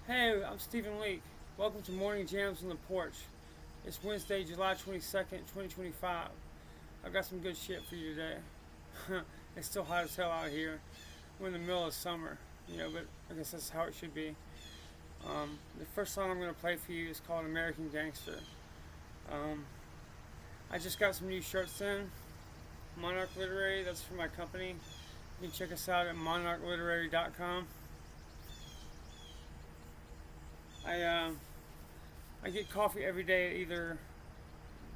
Hey, I'm Stephen Leake. Welcome to Morning Jams on the Porch. It's Wednesday, July 22nd, 2025. I've got some good shit for you today. It's still hot as hell out here. We're in the middle of summer, but I guess that's how it should be. The first song I'm going to play for you is called American Gangster. I just got some new shirts in. Monarch Literary, that's for my company. You can check us out at monarchliterary.com. I get coffee every day at either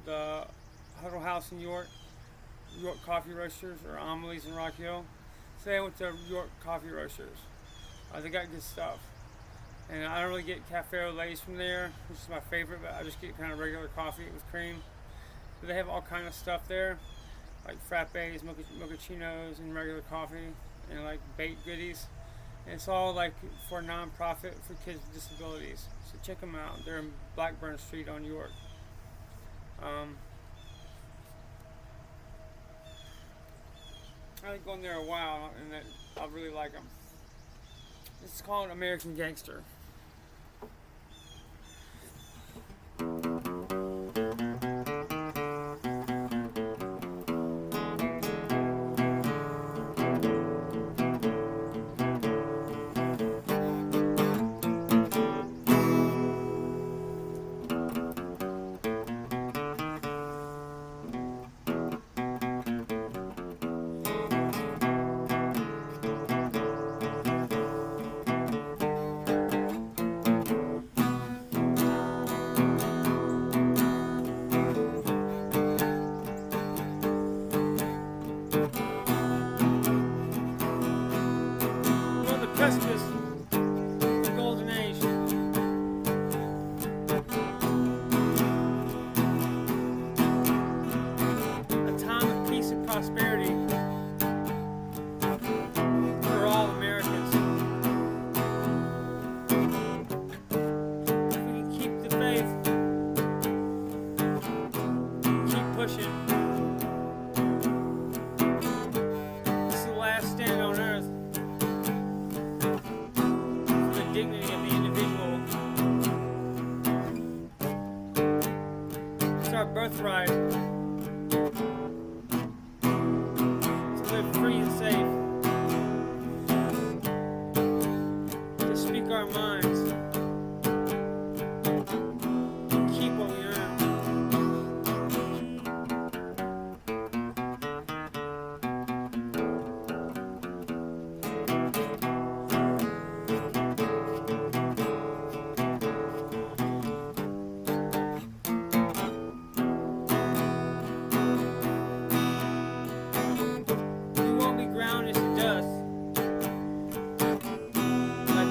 the Huddle House in York Coffee Roasters, or Amelie's in Rock Hill. Today I went to York Coffee Roasters. They got good stuff. And I don't really get cafe au lates from there, which is my favorite, but I just get kind of regular coffee with cream. But they have all kind of stuff there, like frappes, mochachinos, and regular coffee, and like baked goodies. And it's all like for a non-profit for kids with disabilities. So check them out. They're in Blackburn Street on York. I've been going there a while, and I really like them. This is called American Gangster. Precipice, the golden age. A time of peace and prosperity for all Americans. If we can keep the faith, keep pushing. This is the last stand on earth. Dignity of the individual. It's our birthright to live free and safe, to speak our minds, and keep what we earn.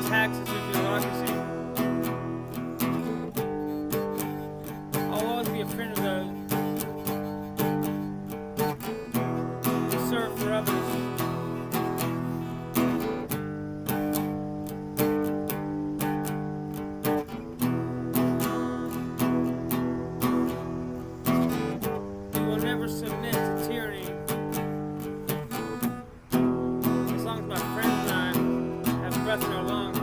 Taxes and bureaucracy. I'll always be a friend of those who serve for others. We will never submit to tyranny as long as my friends and I have breath in our lungs.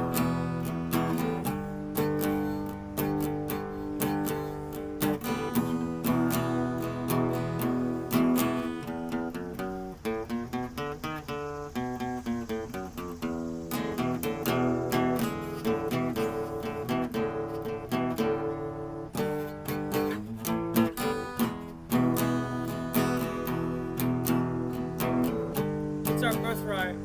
It's our birthright.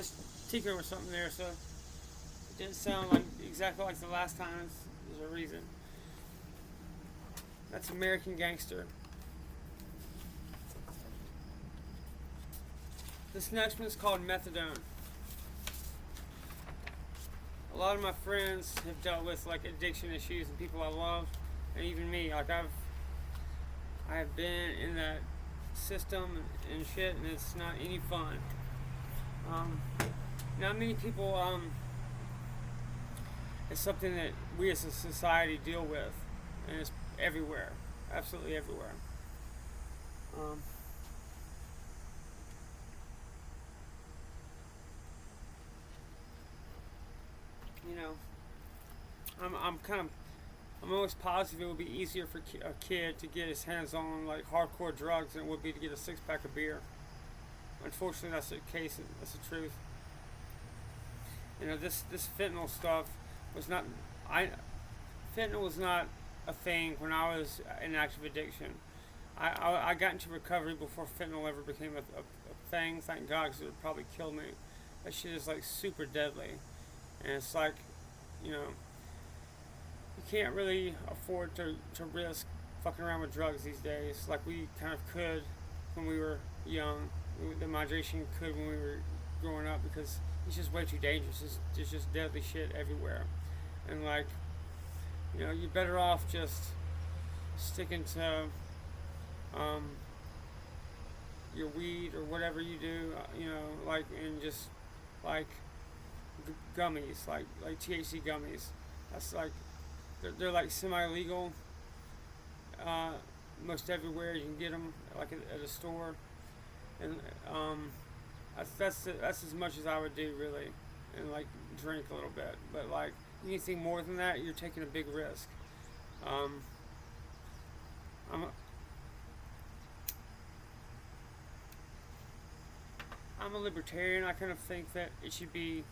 was tinkering with something there, so it didn't sound like exactly like the last time. There's a reason. That's American Gangster. This next one is called Methadone. A lot of my friends have dealt with like addiction issues and people I love, and even me. Like I have been in that system and shit, and it's not any fun. Not many people. It's something that we as a society deal with, and it's everywhere, absolutely everywhere. You know, I'm almost positive it would be easier for a kid to get his hands on like hardcore drugs than it would be to get a 6-pack of beer. Unfortunately, that's the case. That's the truth. You know, this fentanyl stuff was not. Fentanyl was not a thing when I was in active addiction. I got into recovery before fentanyl ever became a thing. Thank God, because it would probably kill me. That shit is like super deadly, and it's like, you know, you can't really afford to risk fucking around with drugs these days like we kind of could when we were young. The moderation could when we were growing up, because it's just way too dangerous. There's just deadly shit everywhere, and like, you know, you're better off just sticking to your weed or whatever you do, you know, like, and just like gummies, like THC gummies. That's like they're like semi-legal. Most everywhere you can get them, like at a store, and that's as much as I would do really, and like drink a little bit. But like anything more than that, you're taking a big risk. I'm a libertarian. I kind of think that it should be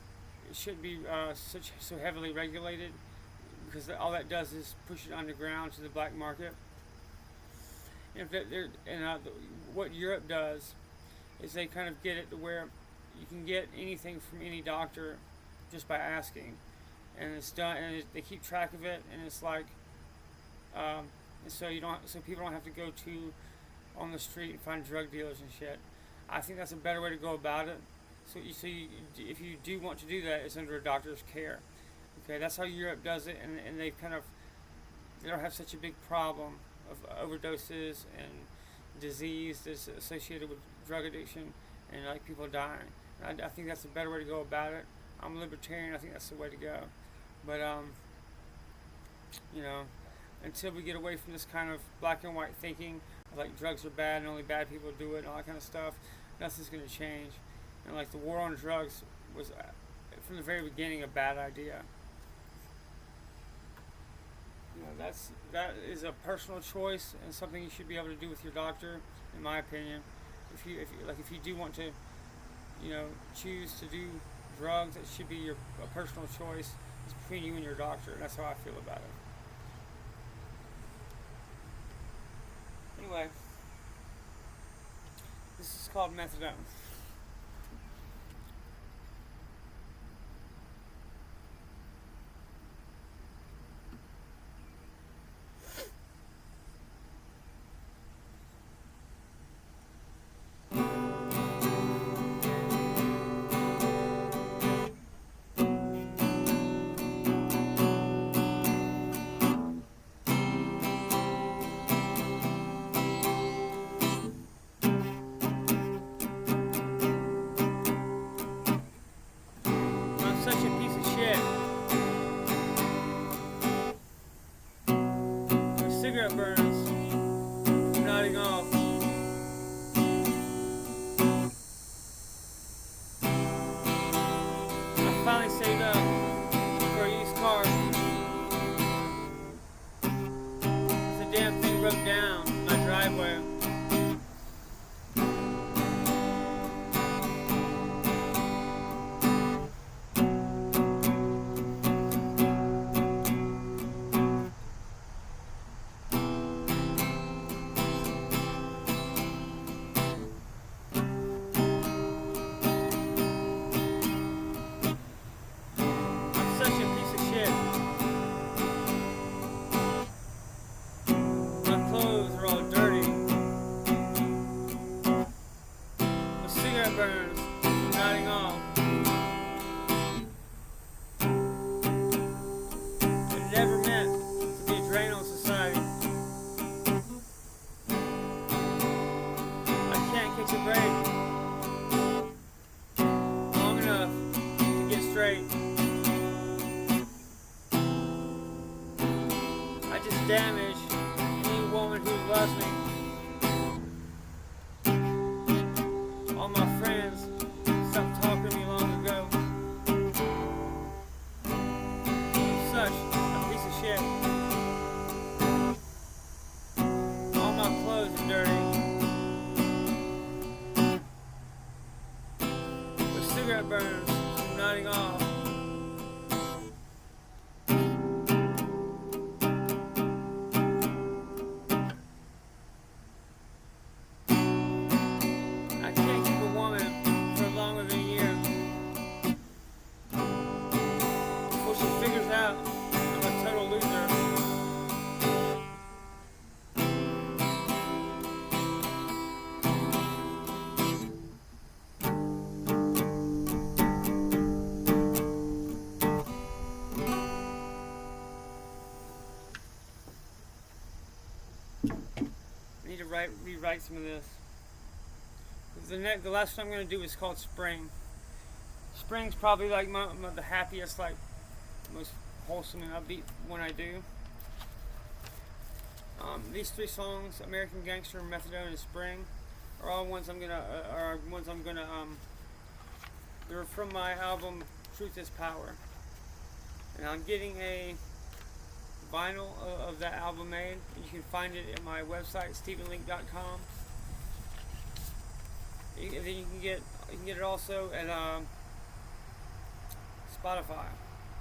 so heavily regulated, because all that does is push it underground to the black market. What Europe does is they kind of get it to where you can get anything from any doctor just by asking, and it's done, and they keep track of it, and it's like, so people don't have to go to on the street and find drug dealers and shit. I think that's a better way to go about it. If you do want to do that, it's under a doctor's care. Okay, that's how Europe does it, and they don't have such a big problem of overdoses and disease that's associated with drug addiction and like people dying. I think that's a better way to go about it. I'm a libertarian. I think that's the way to go. But you know, until we get away from this kind of black and white thinking, like drugs are bad and only bad people do it and all that kind of stuff, nothing's going to change. And like the war on drugs was from the very beginning a bad idea. You know, that is a personal choice and something you should be able to do with your doctor, in my opinion. If you do want to, you know, choose to do drugs, it should be a personal choice. It's between you and your doctor, and that's how I feel about it. Anyway, this is called methadone. cigarette burns from nodding off. It never meant to be a drain on society. I can't catch a break long enough to get straight. I just damage any woman who loves me. All my friends stopped talking to me long ago. I'm such a piece of shit. All my clothes are dirty. With cigarette burns from nodding off. I can't keep a woman for longer than a year before she figures out I'm a total loser. I need to rewrite some of this. The last one I'm going to do is called Spring. Spring's probably like the happiest, like most wholesome and upbeat one I do. These three songs, American Gangster, Methadone, and Spring, are all ones I'm gonna they're from my album Truth Is Power, and I'm getting a vinyl of that album made. You can find it at my website stephenleake.com. And then you can get it also at Spotify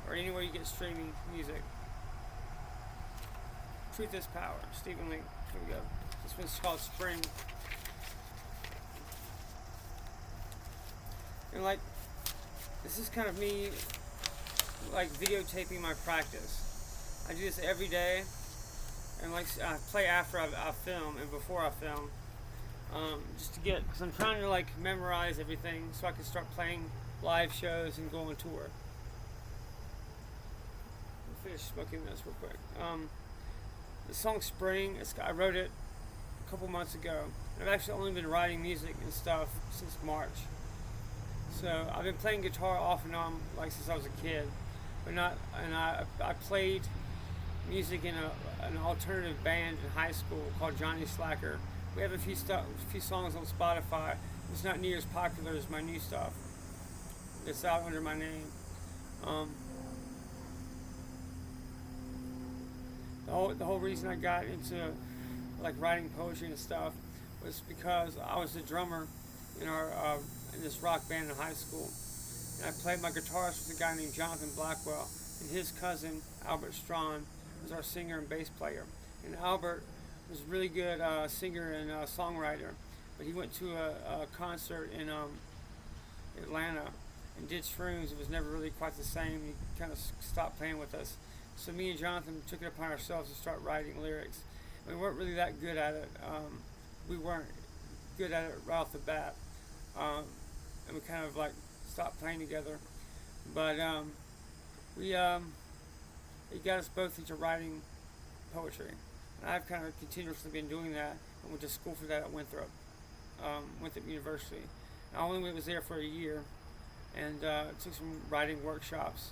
or anywhere you get streaming music. Truth Is Power, Stephen Leake. Here we go. This one's called Spring. And like, this is kind of me like videotaping my practice. I do this every day, and like I play after I film and before I film. Just to get, because I'm trying to like memorize everything so I can start playing live shows and go on tour. I'll finish smoking this real quick. The song Spring, I wrote it a couple months ago. I've actually only been writing music and stuff since March. So I've been playing guitar off and on like since I was a kid, but not. And I played music in an alternative band in high school called Johnny Slacker. We have a few songs on Spotify. It's not near as popular as my new stuff. It's out under my name. The whole reason I got into like writing poetry and stuff was because I was the drummer in in this rock band in high school, and I played my guitarist was a guy named Jonathan Blackwell, and his cousin Albert Strawn was our singer and bass player. And Albert was a really good singer and songwriter, but he went to a concert in Atlanta and did shrooms. It was never really quite the same. He kind of stopped playing with us. So me and Jonathan took it upon ourselves to start writing lyrics. We weren't really that good at it. We weren't good at it right off the bat. And we kind of like stopped playing together. But it got us both into writing poetry. And I've kind of continuously been doing that. I went to school for that at Winthrop University. I only was there for a year and took some writing workshops.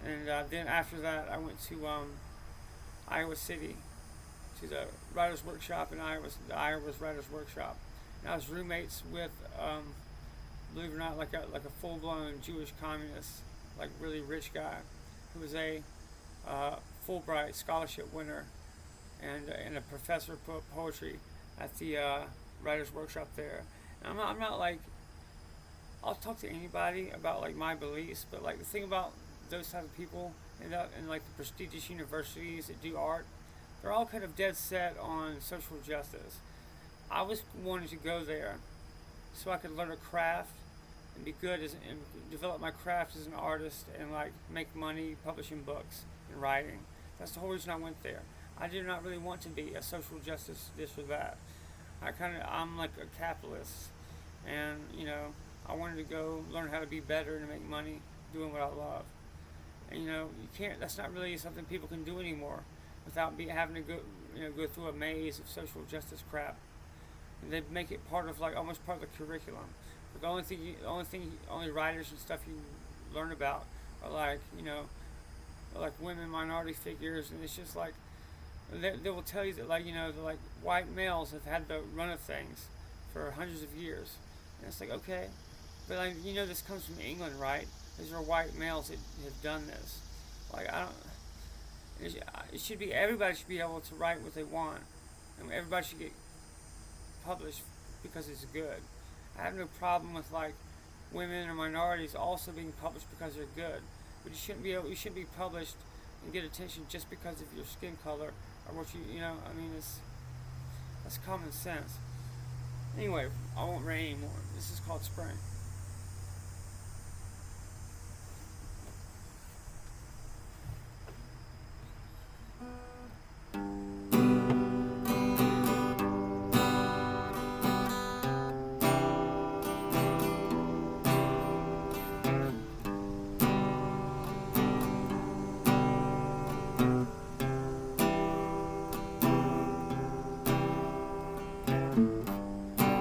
And then after that, I went to Iowa City to the Writers Workshop in Iowa's Writers Workshop. And I was roommates with, believe it or not, like a full-blown Jewish communist, like really rich guy, who was a Fulbright scholarship winner and a professor of poetry at the Writers Workshop there. And I'm not like, I'll talk to anybody about like my beliefs, but like the thing about those type of people and like the prestigious universities that do art, they're all kind of dead set on social justice. I was wanting to go there so I could learn a craft and be good and develop my craft as an artist and like make money publishing books and writing. That's the whole reason I went there. I did not really want to be a social justice this or that. I'm like a capitalist, and I wanted to go learn how to be better and to make money doing what I love. And you can't. That's not really something people can do anymore without having to go through a maze of social justice crap. And they make it part of, like, almost part of the curriculum. But only writers and stuff you learn about are like women, minority figures, and it's just like they will tell you that, like, like white males have had the run of things for hundreds of years, and it's like, okay, but like, this comes from England, right? These are white males that have done this. Like, I don't. It should be, everybody should be able to write what they want, and everybody should get published because it's good. I have no problem with, like, women or minorities also being published because they're good, but you shouldn't be published and get attention just because of your skin color or what I mean, that's common sense. Anyway, I won't rant anymore. This is called spring.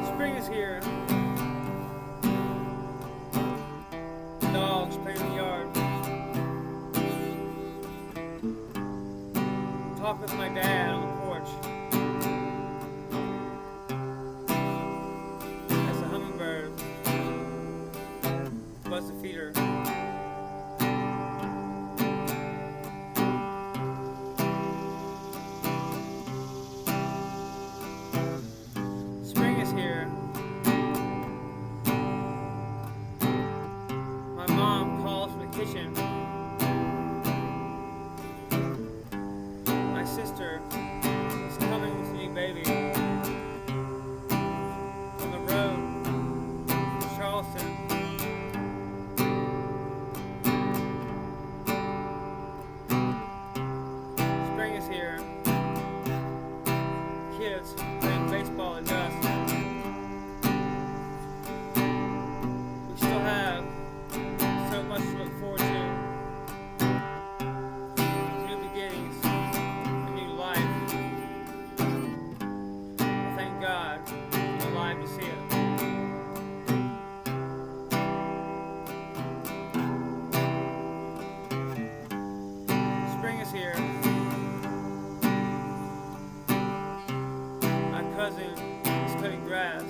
Spring is here. Dogs play in the yard. Talk with my dad on the porch. As the hummingbird buzz the feeder. Spring is here. My mom calls from the kitchen. My sister is coming with a new baby on the road from Charleston. Spring is here. Kids playing baseball at dusk. We still have so much to look forward to. New beginnings, a new life. I thank God I'm alive to see it. Spring is here. My cousin is cutting grass.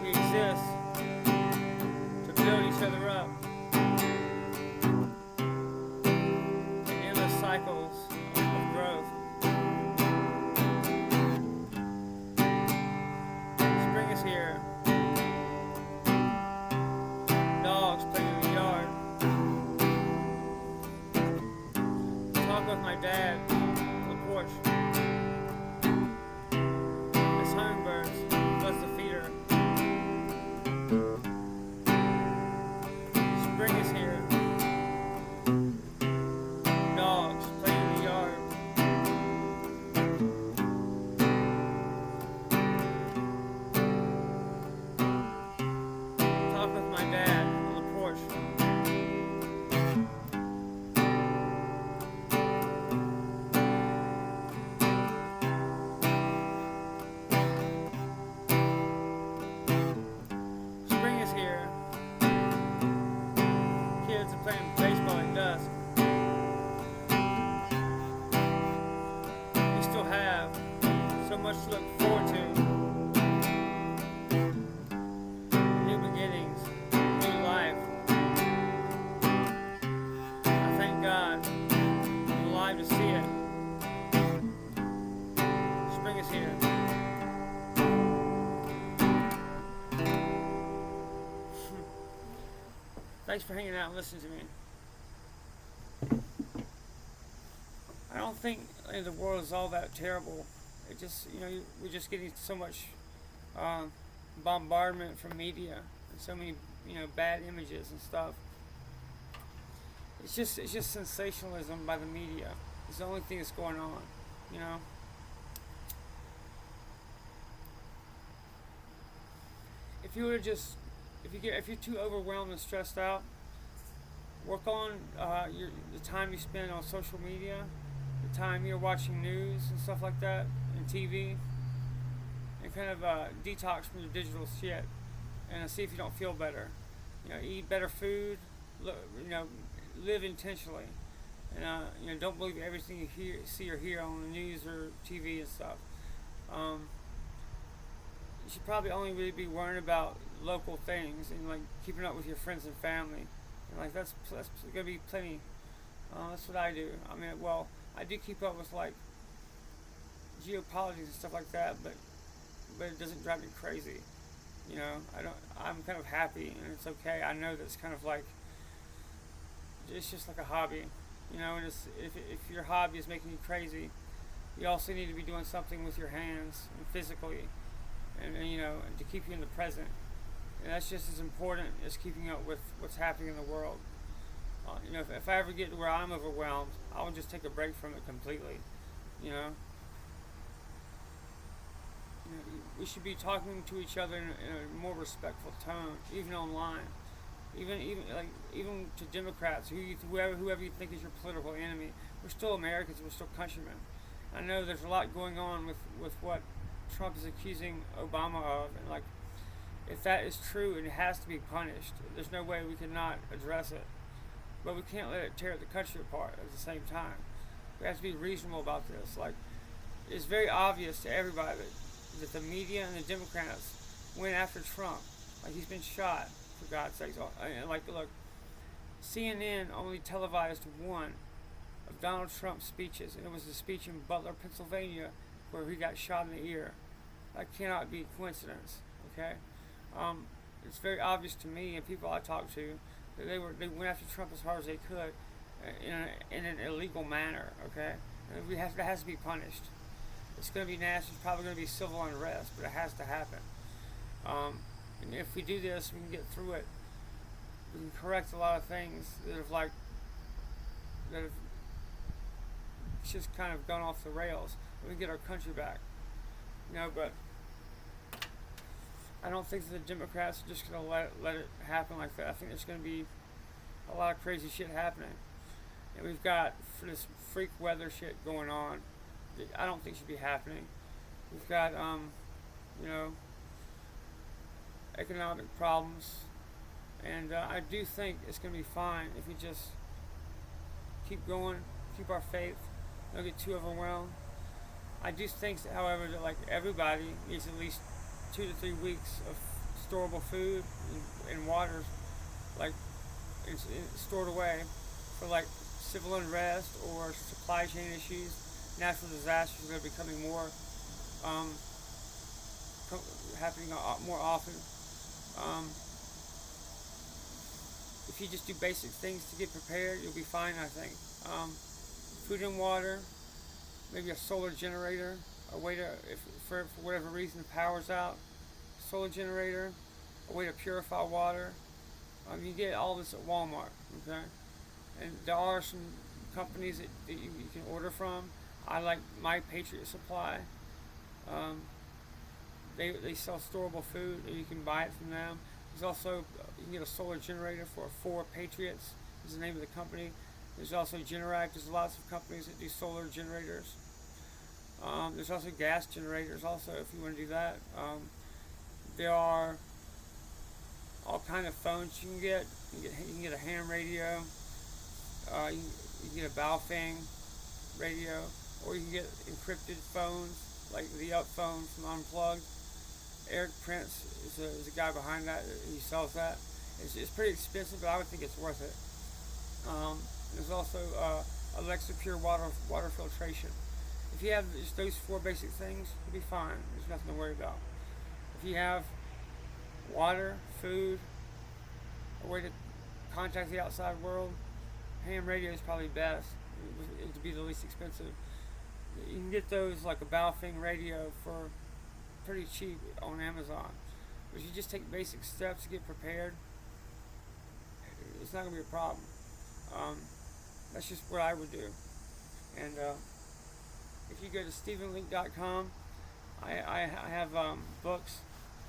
We exist to build each other up in endless cycles of growth. Spring is here. Dogs playing in the yard. Talk with my dad on the porch. As hummingbirds buzz the feeder. Spring is here. Dogs playing in the yard. Talk with my dad on the porch. Spring is here. Kids are playing baseball at dusk. We still have so much to look forward to. New beginnings, new life. I thank God I'm alive to see it. Spring is here. Thanks for hanging out and listening to me. I don't think the world is all that terrible. It just, we're just getting so much bombardment from media and so many, bad images and stuff. It's just sensationalism by the media. It's the only thing that's going on, you were to just, if you're too overwhelmed and stressed out, work on the time you spend on social media, the time you're watching news and stuff like that, and TV, and kind of detox from your digital shit, and see if you don't feel better. Eat better food. You know, live intentionally, and don't believe everything you see or hear on the news or TV and stuff. You should probably only really be worrying about local things and like keeping up with your friends and family, and like that's gonna be plenty. That's what I do. I mean, well, I do keep up with like geopolitics and stuff like that, but it doesn't drive me crazy. I don't. I'm kind of happy, and it's okay. I know that's kind of like it's just like a hobby, And if your hobby is making you crazy, you also need to be doing something with your hands and physically, and to keep you in the present. And that's just as important as keeping up with what's happening in the world. If I ever get to where I'm overwhelmed, I will just take a break from it completely. You know. We should be talking to each other in a more respectful tone, even online, even to Democrats, whoever you think is your political enemy. We're still Americans. We're still countrymen. I know there's a lot going on with what Trump is accusing Obama of, and like, if that is true, it has to be punished. There's no way we cannot address it, but we can't let it tear the country apart at the same time. We have to be reasonable about this. Like, it's very obvious to everybody that the media and the Democrats went after Trump. Like, he's been shot, for God's sakes. And like, look, CNN only televised one of Donald Trump's speeches, and it was a speech in Butler, Pennsylvania, where he got shot in the ear. That cannot be coincidence, okay? It's very obvious to me and people I talk to that they went after Trump as hard as they could in an illegal manner, okay? And that has to be punished. It's going to be nasty. It's probably going to be civil unrest, but it has to happen. And if we do this, we can get through it. We can correct a lot of things that have just kind of gone off the rails. We can get our country back. But I don't think that the Democrats are just going to let it happen like that. I think there's going to be a lot of crazy shit happening. And we've got this freak weather shit going on that I don't think should be happening. We've got, economic problems. And I do think it's going to be fine if we just keep going, keep our faith, don't get too overwhelmed. I do think, however, that like everybody needs at least 2 to 3 weeks of storable food and water, like it's stored away for like civil unrest or supply chain issues. Natural disasters are becoming more happening more often. If you just do basic things to get prepared, you'll be fine, I think. Food and water, maybe a solar generator, a way to, if for whatever reason the power's out, solar generator, a way to purify water. You get all this at Walmart, okay? And there are some companies that you can order from. I like My Patriot Supply. They sell storable food, and you can buy it from them. There's also, you can get a solar generator for 4 Patriots, is the name of the company. There's also Generac. There's lots of companies that do solar generators. There's also gas generators also, if you want to do that. There are all kind of phones you can get. You can get a ham radio. You can get a Baofeng radio, or you can get encrypted phones, like the Up phone from Unplugged. Eric Prince is a guy behind that. He sells that. It's pretty expensive, but I would think it's worth it. There's also Alexa Pure water filtration. If you have just those 4 basic things, you'll be fine. There's nothing to worry about. If you have water, food, a way to contact the outside world, ham radio is probably best. It would be the least expensive. You can get those like a Baofeng radio for pretty cheap on Amazon. But if you just take basic steps to get prepared, it's not going to be a problem. That's just what I would do. And if you go to StephenLeake.com, I have books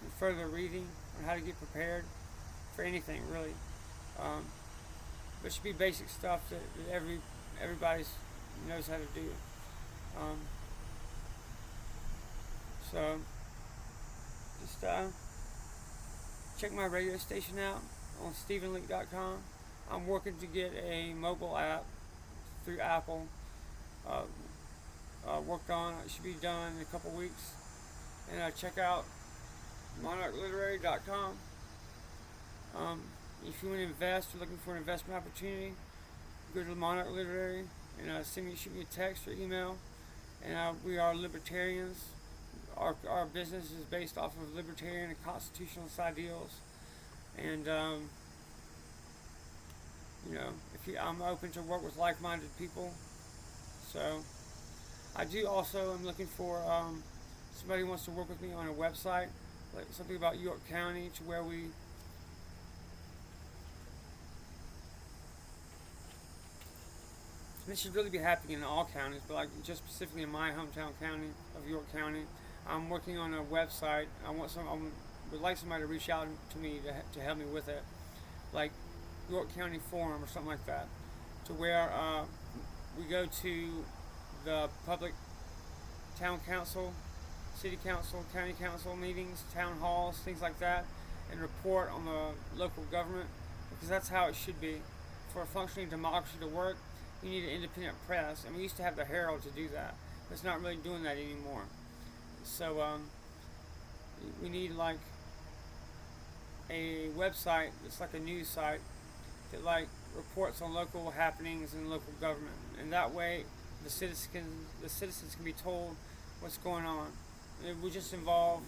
and further reading on how to get prepared for anything really. Um, but it should be basic stuff that everybody knows how to do. Um, so just check my radio station out on StephenLeake.com. I'm working to get a mobile app through Apple. Worked on. It should be done in a couple weeks. And check out monarchliterary.com. If you want to invest or looking for an investment opportunity, go to Monarch Literary and shoot me a text or email. And we are libertarians. Our business is based off of libertarian and constitutionalist ideals. And I'm open to work with like-minded people. So I do also. I'm looking for somebody who wants to work with me on a website, like something about York County, to where this should really be happening in all counties, but like just specifically in my hometown county of York County. I'm working on a website. I would like somebody to reach out to me to help me with it, like York County Forum or something like that, to where we go to the public town council, city council, county council meetings, town halls, things like that, and report on the local government, because that's how it should be. For a functioning democracy to work, you need an independent press, and we used to have the Herald to do that, but it's not really doing that anymore. So we need like a website that's like a news site that like reports on local happenings in local government, and that way the citizens can be told what's going on. It would just involve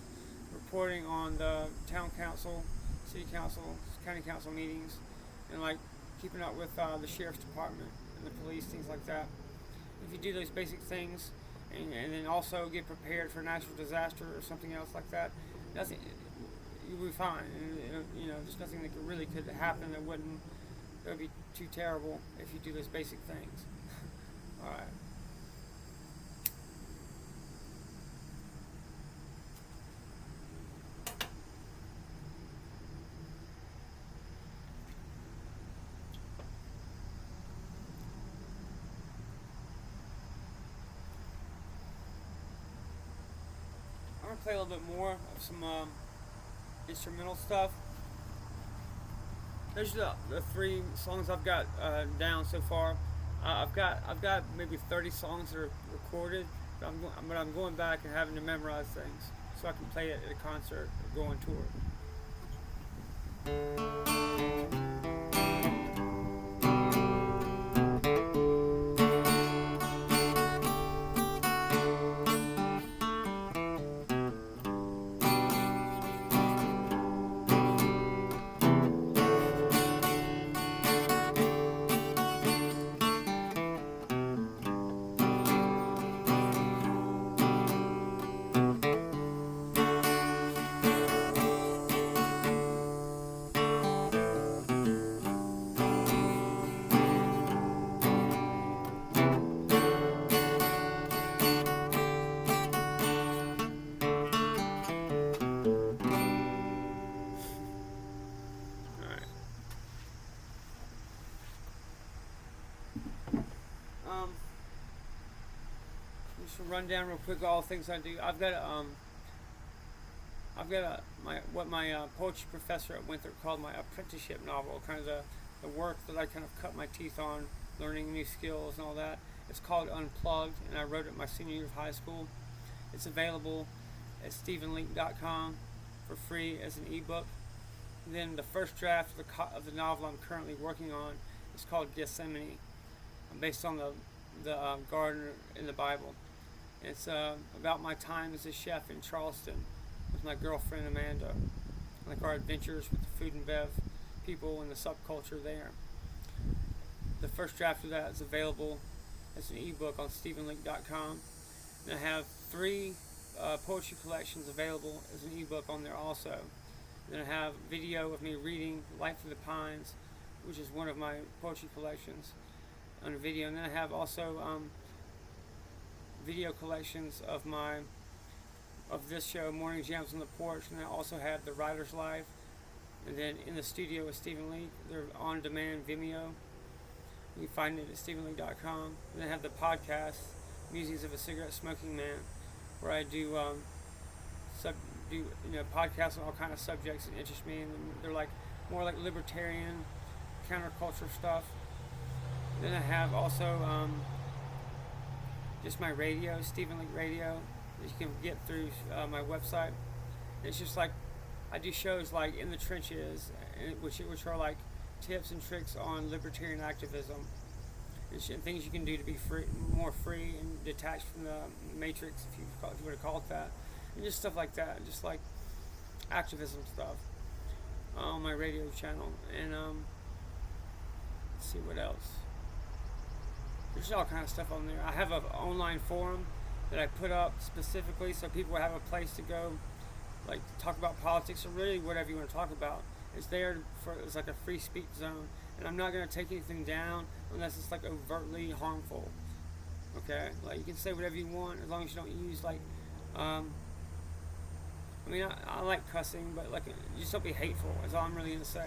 reporting on the town council, city council, county council meetings, and like keeping up with the sheriff's department and the police, things like that. If you do those basic things, and then also get prepared for a natural disaster or something else like that, you'll be fine. And, there's nothing that really could happen that would be too terrible if you do those basic things. All right. I'm gonna play a little bit more of some instrumental stuff. Those are the 3 songs I've got down so far. I've got maybe 30 songs that are recorded, but I'm going back and having to memorize things so I can play it at a concert or go on tour. Just to run down real quick all the things I do. I've got my poetry professor at Winthrop called my apprenticeship novel, kind of the work that I kind of cut my teeth on, learning new skills and all that. It's called Unplugged, and I wrote it my senior year of high school. It's available at StephenLeake.com for free as an ebook. And then the first draft of the novel I'm currently working on is called Gethsemane, based on the garden in the Bible. And it's about my time as a chef in Charleston with my girlfriend Amanda, like our adventures with the food and bev people and the subculture there. The first draft of that is available as an ebook on StephenLeake.com. And I have 3 poetry collections available as an ebook on there also. And then I have video of me reading Light Through the Pines, which is one of my poetry collections, on a video. And then I have also video collections of this show, Morning Jams on the Porch, and I also have the Writer's Life And then In the Studio with Stephen Leake. They're on demand Vimeo. You can find it at stephenleake.com. And I have the podcast, Musings of a Cigarette Smoking Man, where I do podcasts on all kind of subjects that interest me, and they're like more like libertarian, counterculture stuff. Then I have also just my radio, Stephen Leake Radio, that you can get through my website. It's just like I do shows like In the Trenches, which are like tips and tricks on libertarian activism and things you can do to be more free and detached from the matrix, if you were to call it that, and just stuff like that, just like activism stuff on my radio channel. And let's see what else. There's all kind of stuff on there. I have an online forum that I put up specifically so people have a place to go, like talk about politics or really whatever you want to talk about. It's there it's like a free speech zone, and I'm not going to take anything down unless it's like overtly harmful. Okay, like you can say whatever you want as long as you don't use like, I like cussing, but like just don't be hateful. Is all I'm really going to say.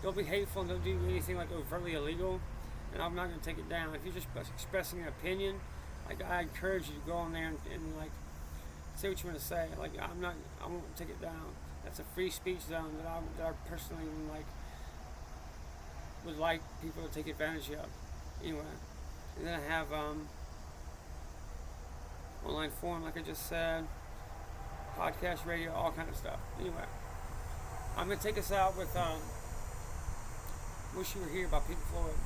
Don't be hateful and don't do anything like overtly illegal, and I'm not going to take it down. If you're just expressing an opinion, like I encourage you to go on there and like say what you want to say. Like I won't take it down. That's a free speech zone that I personally would like people to take advantage of. Anyway, and then I have online forum, like I just said, podcast, radio, all kind of stuff. Anyway, I'm gonna take us out with "Wish You Were Here" by Pink Floyd.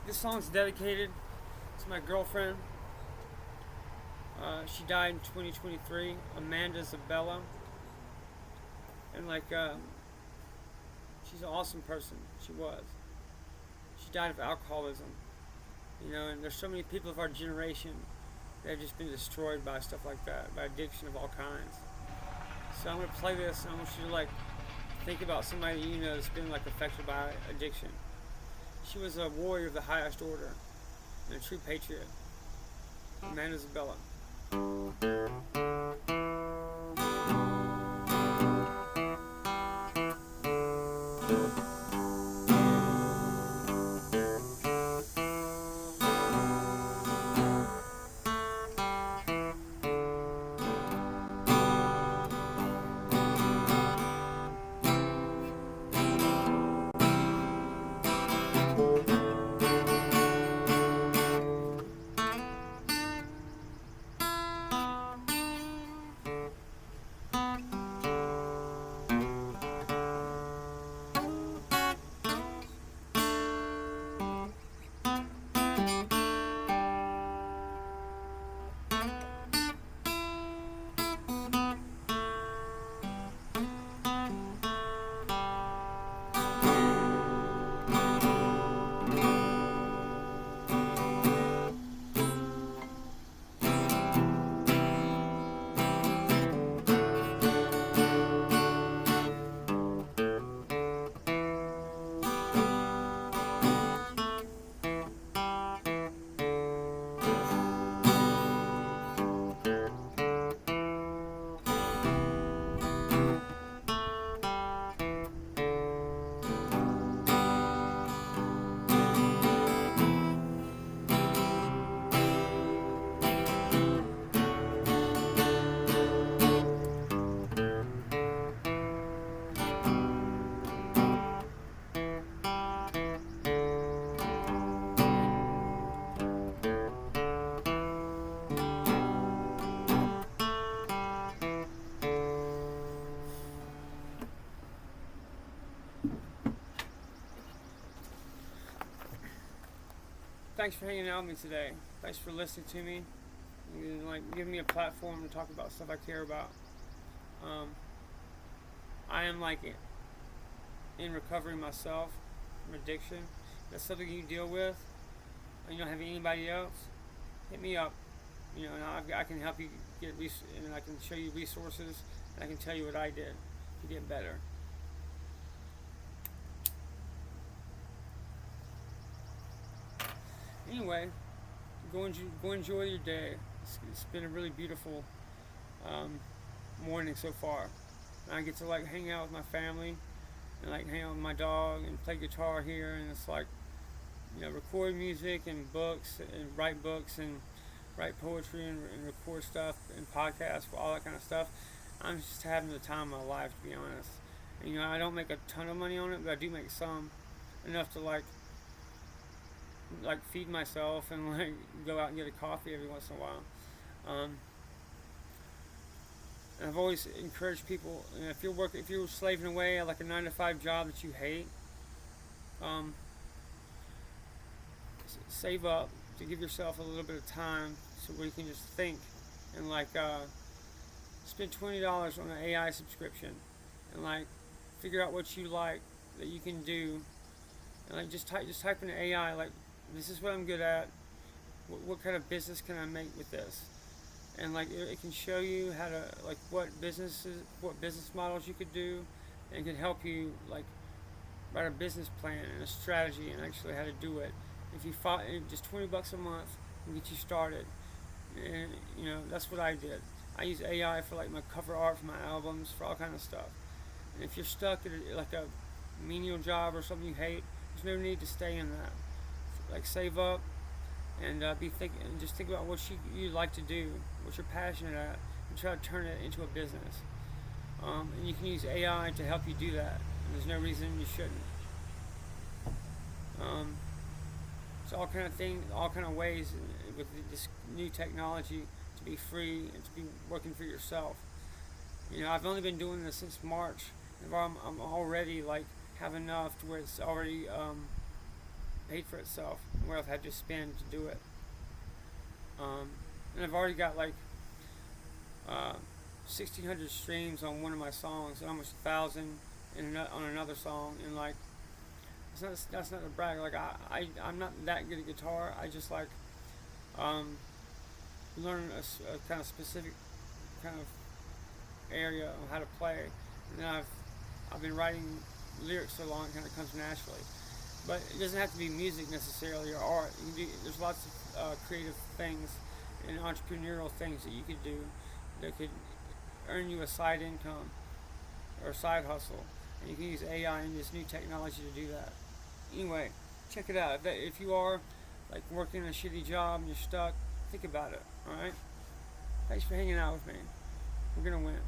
This song's dedicated to my girlfriend. She died in 2023, Amanda Zabella, and like she's an awesome person. She was. She died of alcoholism, and there's so many people of our generation that have just been destroyed by stuff like that, by addiction of all kinds. So I'm gonna play this, and I want you to like think about somebody that's been like affected by addiction. She was a warrior of the highest order and a true patriot. Amanda Zabella. Thanks for hanging out with me today. Thanks for listening to me and like giving me a platform to talk about stuff I care about. I am like in recovery myself from addiction. If that's something you deal with and you don't have anybody else, hit me up. And I can help you and I can show you resources, and I can tell you what I did to get better. Anyway, go enjoy your day. It's been a really beautiful morning so far. And I get to like hang out with my family and like hang out with my dog and play guitar here, and it's like, record music and books and write poetry and record stuff and podcasts, all that kind of stuff. I'm just having the time of my life, to be honest. And, I don't make a ton of money on it, but I do make some, enough to like feed myself and like go out and get a coffee every once in a while. And I've always encouraged people, if you're slaving away at like a 9 to 5 job that you hate, um, save up to give yourself a little bit of time so where you can just think and like spend $20 on an AI subscription and like figure out what you like that you can do, and like just type in AI like, this is what I'm good at. What kind of business can I make with this? And like it can show you how to like what business models you could do, and it can help you like write a business plan and a strategy and actually how to do it. If you follow, just $20 a month will get you started. And that's what I did. I use AI for like my cover art for my albums, for all kind of stuff. And if you're stuck at like a menial job or something you hate, there's no need to stay in that. Like save up and just think about what you like to do, what you're passionate at, and try to turn it into a business. And you can use AI to help you do that. And there's no reason you shouldn't. So all kind of ways with this new technology to be free and to be working for yourself. I've only been doing this since March, and I'm already like have enough to where it's already paid for itself, where I've had to spend to do it. And I've already got like 1,600 streams on one of my songs, and almost 1,000 on another song, and like that's not a brag. Like I'm not that good at guitar. I just like learn a kind of specific kind of area on how to play, and then I've been writing lyrics so long it kind of comes naturally. But it doesn't have to be music necessarily or art. There's lots of creative things and entrepreneurial things that you could do that could earn you a side income or a side hustle, and you can use AI and this new technology to do that. Anyway, check it out. If you are like working a shitty job and you're stuck, think about it. All right. Thanks for hanging out with me. We're gonna win.